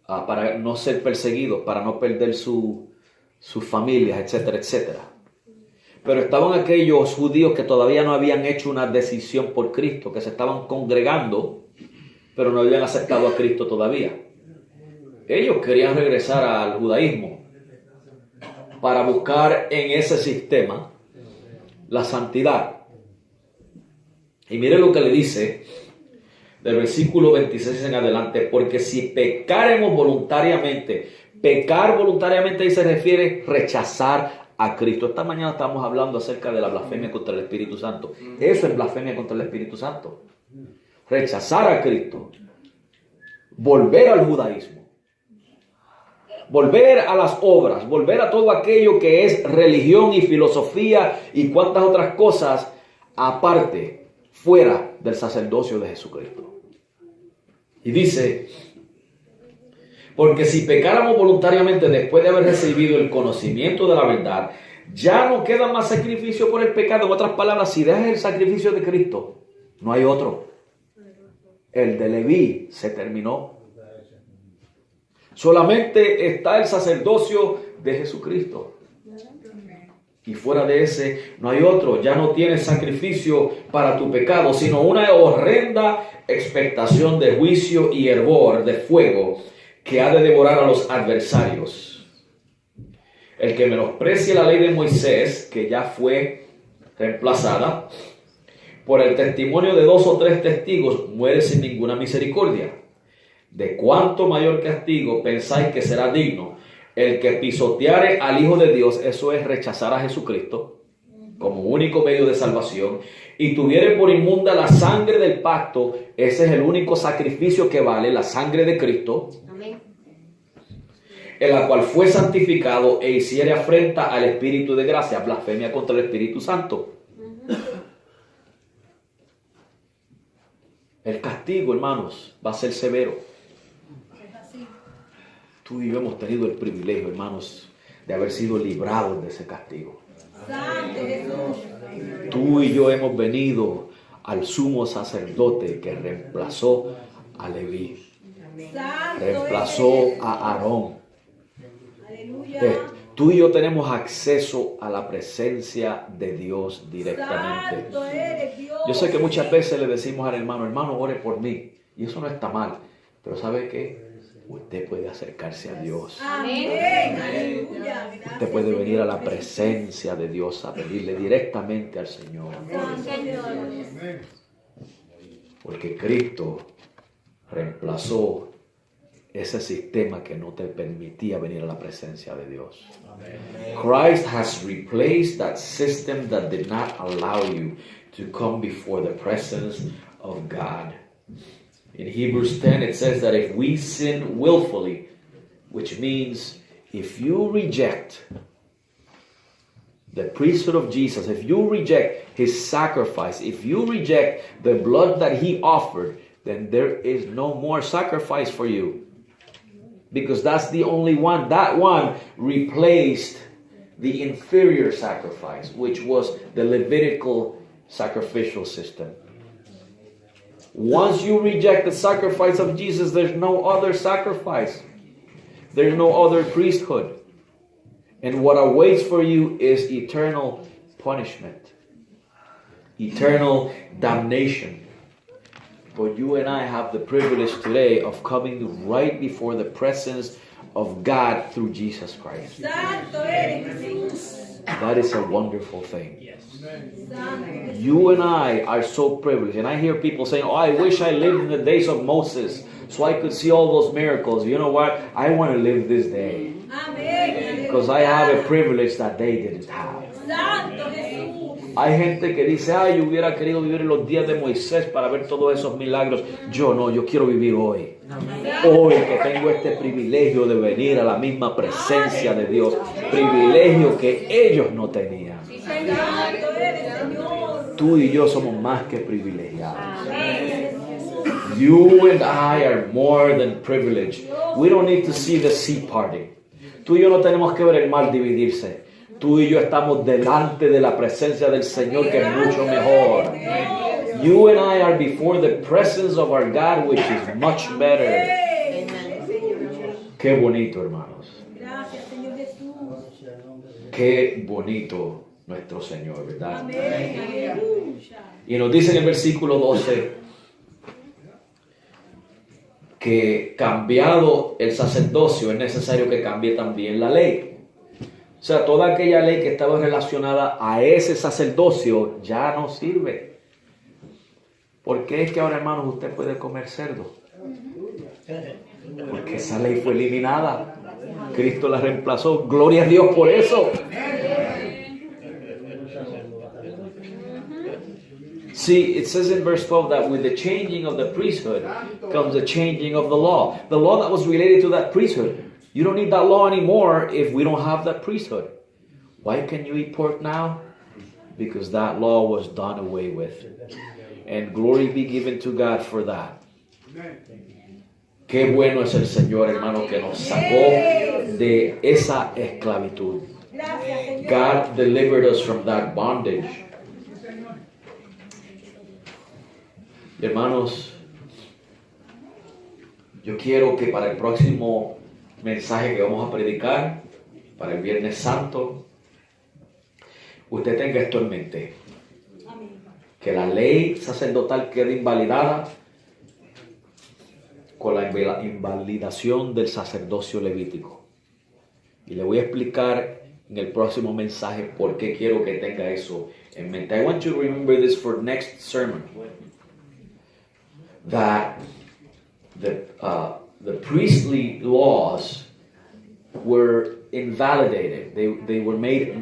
Speaker 1: para no ser perseguidos, para no perder sus familias, etcétera, etcétera. Pero estaban aquellos judíos que todavía no habían hecho una decisión por Cristo, que se estaban congregando, pero no habían aceptado a Cristo todavía. Ellos querían regresar al judaísmo para buscar en ese sistema la santidad. Y mire lo que le dice del versículo 26 en adelante: porque si pecaremos voluntariamente, pecar voluntariamente ahí se refiere a rechazar a Cristo. Esta mañana estamos hablando acerca de la blasfemia contra el Espíritu Santo. Eso es blasfemia contra el Espíritu Santo. Rechazar a Cristo. Volver al judaísmo. Volver a las obras. Volver a todo aquello que es religión y filosofía y cuantas otras cosas aparte, fuera del sacerdocio de Jesucristo. Y dice: porque si pecáramos voluntariamente después de haber recibido el conocimiento de la verdad, ya no queda más sacrificio por el pecado. En otras palabras, si dejas el sacrificio de Cristo, no hay otro. El de Leví se terminó. Solamente está el sacerdocio de Jesucristo. Y fuera de ese no hay otro. Ya no tienes sacrificio para tu pecado, sino una horrenda expectación de juicio y hervor de fuego que ha de devorar a los adversarios. El que menosprecie la ley de Moisés, que ya fue reemplazada por el testimonio de 2 o 3 testigos, muere sin ninguna misericordia. ¿De cuánto mayor castigo pensáis que será digno el que pisoteare al Hijo de Dios? Eso es rechazar a Jesucristo como único medio de salvación, y tuviere por inmunda la sangre del pacto. Ese es el único sacrificio que vale, la sangre de Cristo, amén, en la cual fue santificado, e hiciere afrenta al Espíritu de gracia, blasfemia contra el Espíritu Santo. El castigo, hermanos, va a ser severo. Tú y yo hemos tenido el privilegio, hermanos, de haber sido librados de ese castigo. Tú y yo hemos venido al sumo sacerdote que reemplazó a Leví, reemplazó a Aarón. Tú y yo tenemos acceso a la presencia de Dios directamente. Yo sé que muchas veces le decimos al hermano: hermano, ore por mí. Y eso no está mal. Pero ¿sabe qué? Usted puede acercarse a Dios. Amén. Usted puede venir a la presencia de Dios, a pedirle directamente al Señor. Porque Cristo reemplazó ese sistema que no te permitía venir a la presencia de Dios. Christ has replaced that system that did not allow you to come before the presence of God. In Hebrews 10 it says that if we sin willfully, which means if you reject the priesthood of Jesus, if you reject his sacrifice, if you reject the blood that he offered, then there is no more sacrifice for you. Because that's the only one. That one replaced the inferior sacrifice, which was the Levitical sacrificial system. Once you reject the sacrifice of Jesus, there's no other sacrifice. There's no other priesthood. And what awaits for you is eternal punishment, eternal damnation. But you and I have the privilege today of coming right before the presence of God through Jesus Christ. That is a wonderful thing. You and I are so privileged. And I hear people saying, oh, I wish I lived in the days of Moses so I could see all those miracles. You know what? I want to live this day. Because I have a privilege that they didn't have. Hay gente que dice, yo hubiera querido vivir en los días de Moisés para ver todos esos milagros. Yo no, yo quiero vivir hoy. Hoy que tengo este privilegio de venir a la misma presencia de Dios. Privilegio que ellos no tenían. Tú y yo somos más que privilegiados. You and I are more than privileged. We don't need to see the sea parting. Tú y yo no tenemos que ver el mar dividirse. Tú y yo estamos delante de la presencia del Señor, que es mucho mejor. You and I are before the presence of our God, which is much better. Qué bonito, hermanos.
Speaker 2: Gracias, Señor Jesús.
Speaker 1: Qué bonito nuestro Señor, ¿verdad?
Speaker 2: Amén. Aleluya.
Speaker 1: Y nos dice en el versículo 12 que cambiado el sacerdocio es necesario que cambie también la ley. O sea, toda aquella ley que estaba relacionada a ese sacerdocio ya no sirve. ¿Por qué es que ahora, hermanos, usted puede comer cerdo? Porque esa ley fue eliminada. Cristo la reemplazó. Gloria a Dios por eso. See, it says in verse 12 that with the changing of the priesthood comes the changing of the law. The law that was related to that priesthood. You don't need that law anymore if we don't have that priesthood. Why can you eat pork now? Because that law was done away with. And glory be given to God for that. Qué bueno es el Señor, hermano, que nos sacó de esa esclavitud.
Speaker 2: Gracias, Señor.
Speaker 1: God delivered us from that bondage. Hermanos, yo quiero que para el próximo mensaje que vamos a predicar, para el Viernes Santo, usted tenga esto en mente. Que la ley sacerdotal quede invalidada con la invalidación del sacerdocio levítico. Y le voy a explicar en el próximo mensaje por qué quiero que tenga eso en mente. I want you to remember this for next sermon. That the priestly laws were invalidated. They were made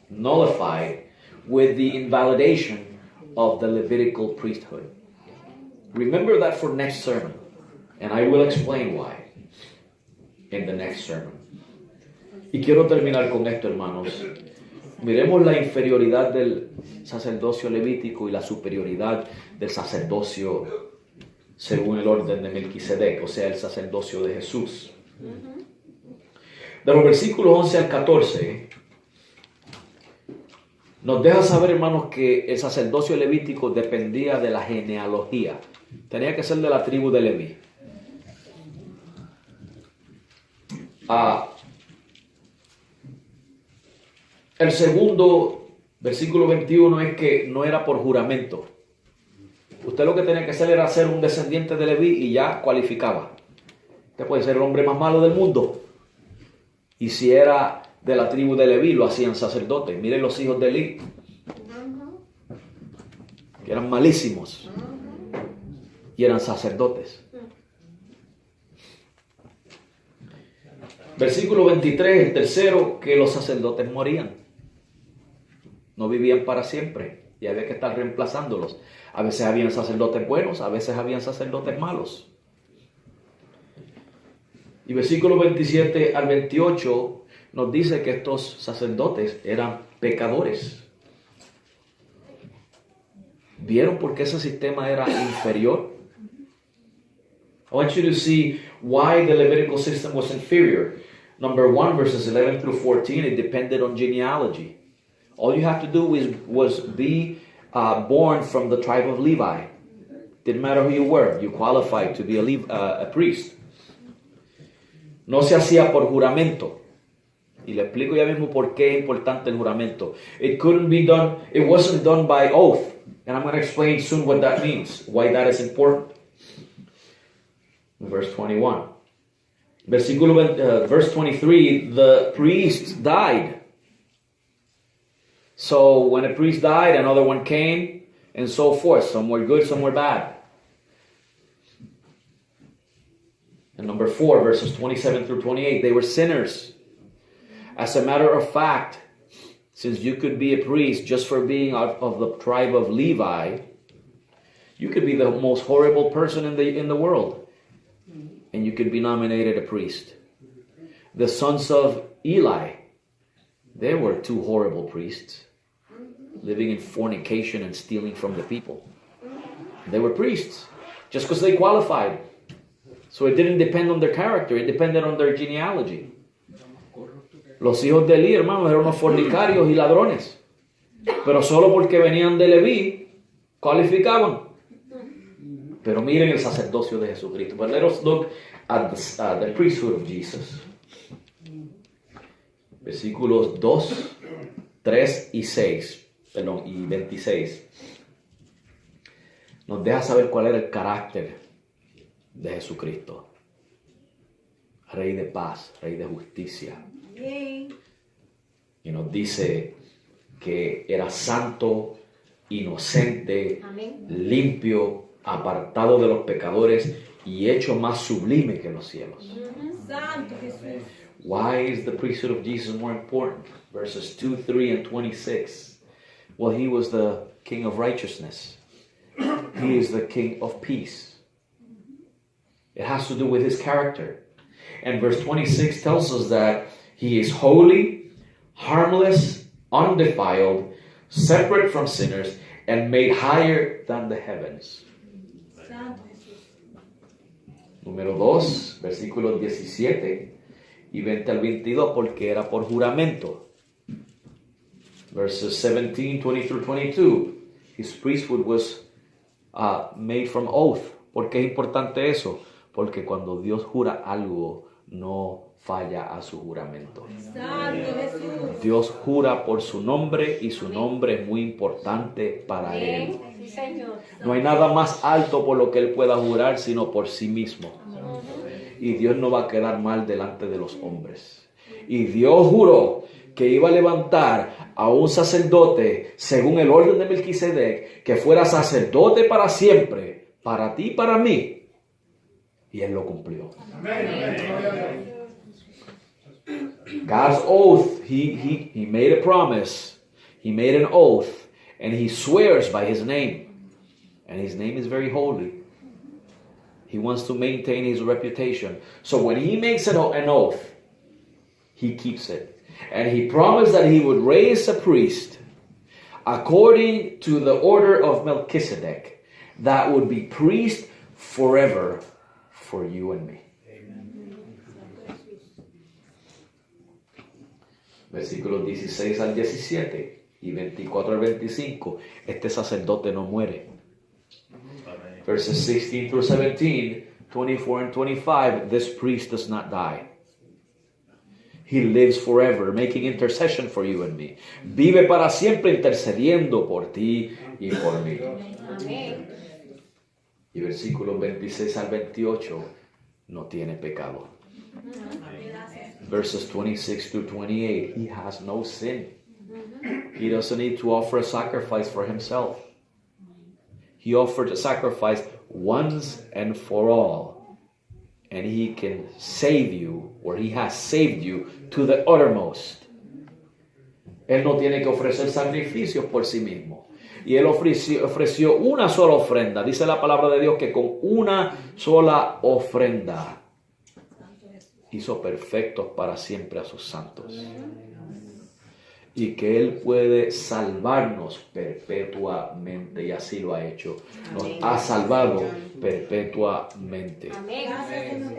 Speaker 1: nullified with the invalidation of the Levitical priesthood. Remember that for next sermon, and I will explain why in the next sermon. Y quiero terminar con esto, hermanos. Miremos la inferioridad del sacerdocio levítico y la superioridad del sacerdocio según el orden de Melquisedec, o sea, el sacerdocio de Jesús. De los versículos 11 al 14, nos deja saber, hermanos, que el sacerdocio levítico dependía de la genealogía. Tenía que ser de la tribu de Leví. El segundo, versículo 21, es que no era por juramento. Usted lo que tenía que hacer era ser un descendiente de Leví y ya cualificaba. Usted puede ser el hombre más malo del mundo. Y si era de la tribu de Leví, lo hacían sacerdotes. Miren los hijos de Elí, que eran malísimos y eran sacerdotes. Versículo 23, el tercero, que los sacerdotes morían. No vivían para siempre y había que estar reemplazándolos. A veces habían sacerdotes buenos, a veces habían sacerdotes malos. Y versículo 27 al 28 nos dice que estos sacerdotes eran pecadores. ¿Vieron por qué ese sistema era inferior? I want you to see why the Levitical system was inferior. Number 1, verses 11 through 14, it depended on genealogy. All you have to do was be born from the tribe of Levi. Didn't matter who you were, you qualified to be a priest. No se hacía por juramento. Y le explico ya mismo por qué es importante el juramento. It wasn't done by oath. And I'm going to explain soon what that means, why that is important. Verse 21. Verse 23, the priest died. So when a priest died, another one came, and so forth. Some were good, some were bad. And number 4, verses 27 through 28, they were sinners. As a matter of fact, since you could be a priest just for being out of the tribe of Levi, you could be the most horrible person in the world. And you could be nominated a priest. The sons of Eli, they were 2 horrible priests, living in fornication and stealing from the people. They were priests. just because they qualified. So it didn't depend on their character, it depended on their genealogy. Los hijos de Elí, hermanos, eran unos fornicarios y ladrones. Pero solo porque venían de Leví, cualificaban. Pero miren el sacerdocio de Jesucristo. But let us look at the priesthood of Jesus. Versículos 2, 3 y 6, perdón, y 26. Nos deja saber cuál era el carácter de Jesucristo. Rey de paz, rey de justicia. Y nos dice que era santo, inocente, limpio, apartado de los pecadores y hecho más sublime que los cielos.
Speaker 2: Santo Jesús.
Speaker 1: Why is the priesthood of Jesus more important? Verses 2, 3, and 26. Well, he was the king of righteousness. He is the king of peace. It has to do with his character. And verse 26 tells us that he is holy, harmless, undefiled, separate from sinners, and made higher than the heavens.
Speaker 2: Santo Jesús.
Speaker 1: Número 2, versículos 17 y 20 al 22, porque era por juramento. Verses 17, 20 through 22. His priesthood was made from oath. ¿Por qué es importante eso? Porque cuando Dios jura algo, no falla a su juramento.
Speaker 2: Santo Jesús.
Speaker 1: Dios jura por su nombre y su nombre es muy importante para Él.
Speaker 3: Sí, Señor.
Speaker 1: No hay nada más alto por lo que Él pueda jurar sino por sí mismo. Y Dios no va a quedar mal delante de los hombres. Y Dios juró que iba a levantar a un sacerdote según el orden de Melquisedec, que fuera sacerdote para siempre, para ti y para mí. Y Él lo cumplió. God's oath, he made a promise. He made an oath. And he swears by his name. And his name is very holy. He wants to maintain his reputation. So when he makes an oath, he keeps it. And he promised that he would raise a priest according to the order of Melchizedek that would be priest forever for you and me. Versículos 16 al 17 y 24 al 25. Este sacerdote no muere. Verses 16 through 17, 24 and 25. This priest does not die. He lives forever, making intercession for you and me. Vive para siempre intercediendo por ti y por mí.
Speaker 3: Amén.
Speaker 1: Y versículos 26 al 28, no tiene pecado. Verses 26 through 28, he has no sin. He doesn't need to offer a sacrifice for himself. He offered a sacrifice once and for all. And he can save you, or he has saved you to the uttermost. Él no tiene que ofrecer sacrificios por sí mismo. Y él ofreció una sola ofrenda. Dice la palabra de Dios que con una sola ofrenda hizo perfectos para siempre a sus santos. Y que Él puede salvarnos perpetuamente, y así lo ha hecho. Nos ha salvado perpetuamente.
Speaker 3: Amén.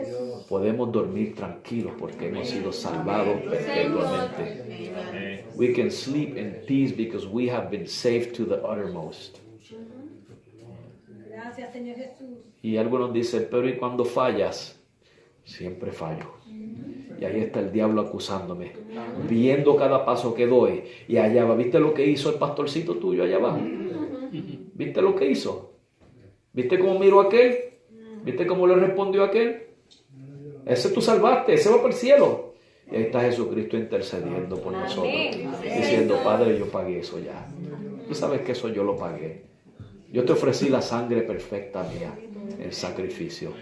Speaker 1: Podemos dormir tranquilos porque hemos sido salvados perpetuamente. We can sleep in peace because we have been saved to the uttermost.
Speaker 2: Gracias, Señor Jesús.
Speaker 1: Y algunos dicen, pero ¿y cuando fallas? Siempre fallo. Y ahí está el diablo acusándome, viendo cada paso que doy. Y allá va, ¿viste lo que hizo el pastorcito tuyo allá abajo? ¿Viste lo que hizo? ¿Viste cómo miró aquel? ¿Viste cómo le respondió aquel? Ese tú salvaste, ese va para el cielo. Y ahí está Jesucristo intercediendo por nosotros, diciendo, Padre, yo pagué eso ya. Tú sabes que eso yo lo pagué. Yo te ofrecí la sangre perfecta mía, el sacrificio.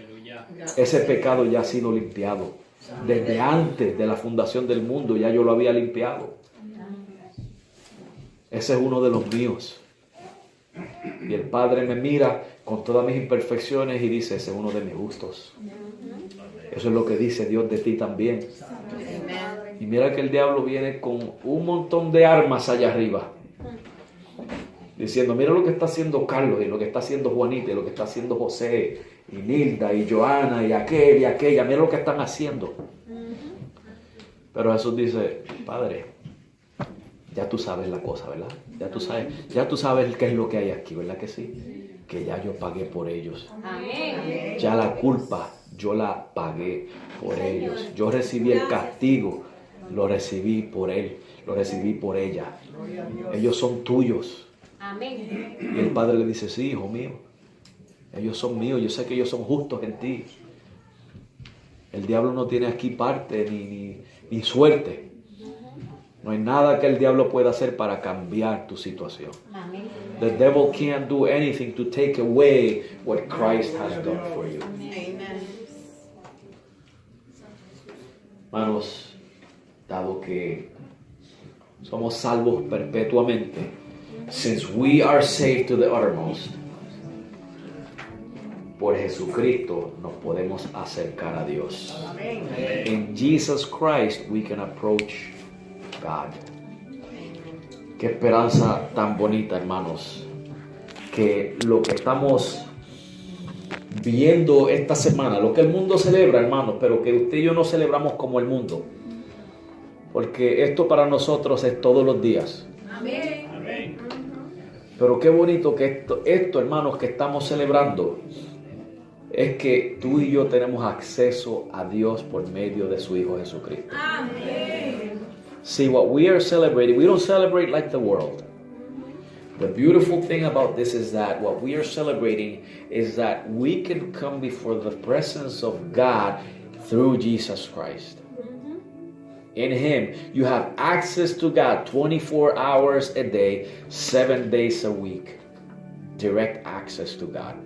Speaker 1: Ese pecado ya ha sido limpiado. Desde antes de la fundación del mundo ya yo lo había limpiado. Ese es uno de los míos. Y el Padre me mira con todas mis imperfecciones y dice, ese es uno de mis justos. Eso es lo que dice Dios de ti también. Y mira que el diablo viene con un montón de armas allá arriba. diciendo, mira lo que está haciendo Carlos, y lo que está haciendo Juanita, y lo que está haciendo José, y Nilda, y Joana, y aquel, y aquella, mira lo que están haciendo. Pero Jesús dice, Padre, ya tú sabes la cosa, ¿verdad? Ya tú sabes qué es lo que hay aquí, ¿verdad que sí? Que ya yo pagué por ellos.
Speaker 3: Amén.
Speaker 1: Ya la culpa, yo la pagué por ellos. Yo recibí el castigo, lo recibí por él, lo recibí por ella. Ellos son tuyos.
Speaker 3: Amén.
Speaker 1: Y el Padre le dice, sí, hijo mío, ellos son míos, yo sé que ellos son justos en ti. El diablo no tiene aquí parte ni suerte. No hay nada que el diablo pueda hacer para cambiar tu situación.
Speaker 3: Amén.
Speaker 1: The devil can't do anything to take away what Christ has done for you. Hermanos, dado que somos salvos perpetuamente, since we are saved to the uttermost, por Jesucristo nos podemos acercar a Dios. In Jesus Christ we can approach God. Qué esperanza tan bonita, hermanos, que lo que estamos viendo esta semana, lo que el mundo celebra, hermanos, pero que usted y yo no celebramos como el mundo, porque esto para nosotros es todos los días.
Speaker 2: Amén.
Speaker 1: Pero qué bonito que esto, hermanos, que estamos celebrando es que tú y yo tenemos acceso a Dios por medio de su Hijo Jesucristo.
Speaker 2: Amén.
Speaker 1: See, what we are celebrating, we don't celebrate like the world. The beautiful thing about this is that what we are celebrating is that we can come before the presence of God through Jesus Christ. In Him, you have access to God 24 hours a day, 7 days a week. Direct access to God.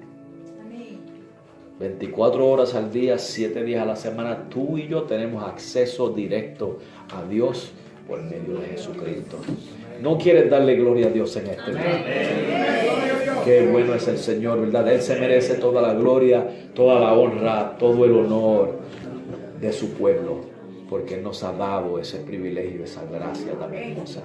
Speaker 1: 24 horas al día, 7 días a la semana, tú y yo tenemos acceso directo a Dios por medio de Jesucristo. ¿No quieres darle gloria a Dios en este día? Qué bueno es el Señor, ¿verdad? Él se merece toda la gloria, toda la honra, todo el honor de su pueblo, porque Él nos ha dado ese privilegio, esa gracia tan hermosa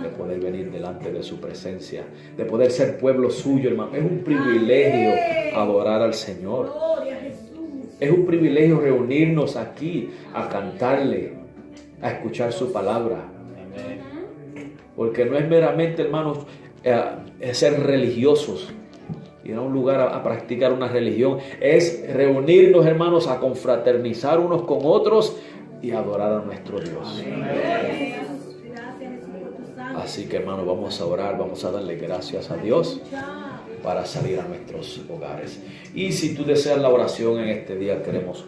Speaker 1: de poder venir delante de su presencia, de poder ser pueblo suyo, hermano. Es un privilegio adorar al Señor.
Speaker 2: Gloria a Jesús.
Speaker 1: Es un privilegio reunirnos aquí a cantarle, a escuchar su palabra. Porque no es meramente, hermanos, ser religiosos, ir a un lugar a practicar una religión. Es reunirnos, hermanos, a confraternizar unos con otros y adorar a nuestro Dios. Así que, hermanos, vamos a orar, vamos a darle gracias a Dios para salir a nuestros hogares. Y si tú deseas la oración en este día, queremos